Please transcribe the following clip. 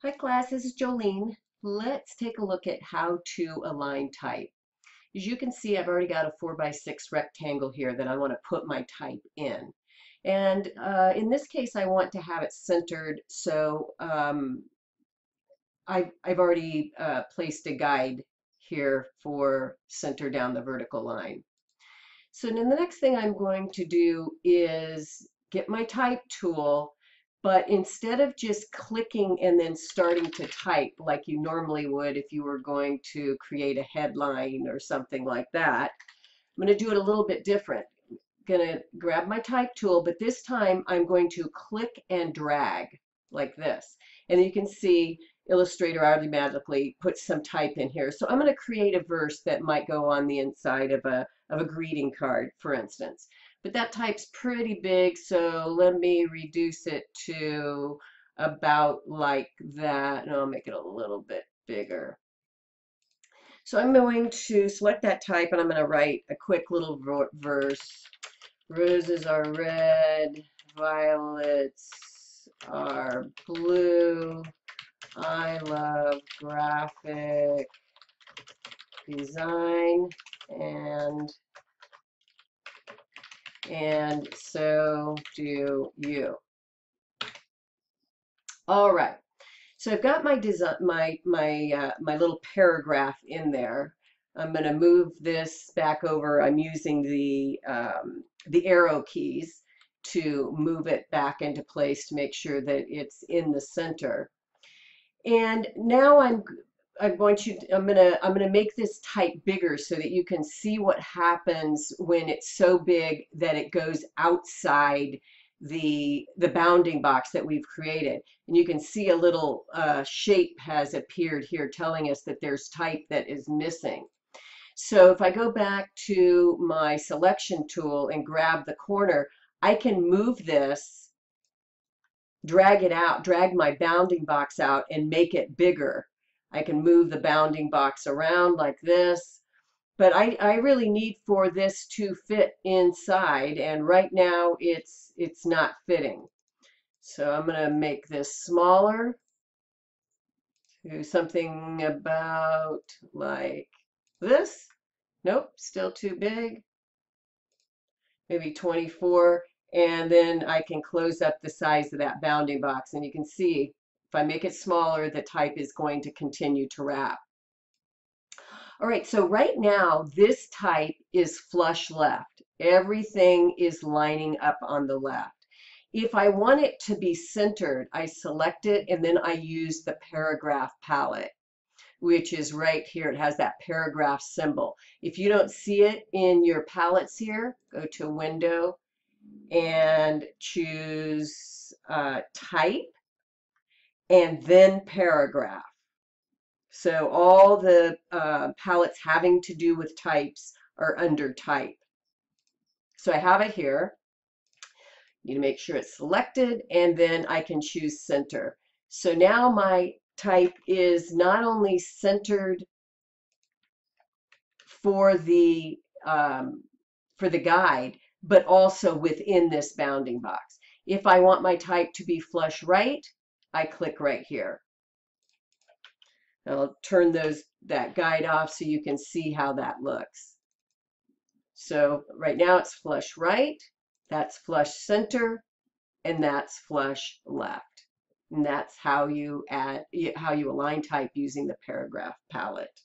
Hi class, this is Jolene. Let's take a look at how to align type. As you can see, I've already got a 4 by 6 rectangle here that I want to put my type in. And in this case, I want to have it centered, so I've already placed a guide here for center down the vertical line. So then the next thing I'm going to do is get my type tool, but instead of just clicking and then starting to type like you normally would if you were going to create a headline or something like that, I'm going to do it a little bit different. I'm going to grab my type tool, but this time I'm going to click and drag like this. And you can see Illustrator automatically puts some type in here. So I'm going to create a verse that might go on the inside of a greeting card, for instance. But that type's pretty big, so let me reduce it to about like that. And I'll make it a little bit bigger. So I'm going to select that type and I'm going to write a quick little verse. Roses are red, violets are blue. I love graphic design and so do you. All right. So I've got my design, my little paragraph in there. I'm going to move this back over. I'm using the arrow keys to move it back into place to make sure that it's in the center. And now I'm gonna make this type bigger so that you can see what happens when it's so big that it goes outside the bounding box that we've created. And you can see a little shape has appeared here telling us that there's type that is missing. So if I go back to my selection tool and grab the corner, I can move this, drag it out, drag my bounding box out and make it bigger. I can move the bounding box around like this, but I really need for this to fit inside, and right now it's not fitting. So I'm going to make this smaller to something about like this. Nope, still too big. Maybe 24, and then I can close up the size of that bounding box, and you can see if I make it smaller, the type is going to continue to wrap. All right, so right now this type is flush left. Everything is lining up on the left. If I want it to be centered, I select it and then I use the paragraph palette, which is right here. It has that paragraph symbol. If you don't see it in your palettes here, go to Window and choose Type and then Paragraph. So all the palettes having to do with types are under Type. So I have it here. You need to make sure it's selected, and then I can choose Center. So now my type is not only centered for the guide, but also within this bounding box. If I want my type to be flush right, I click right here. I'll turn that guide off so you can see how that looks. So right now it's flush right, that's flush center, and that's flush left. And that's how you align type using the paragraph palette.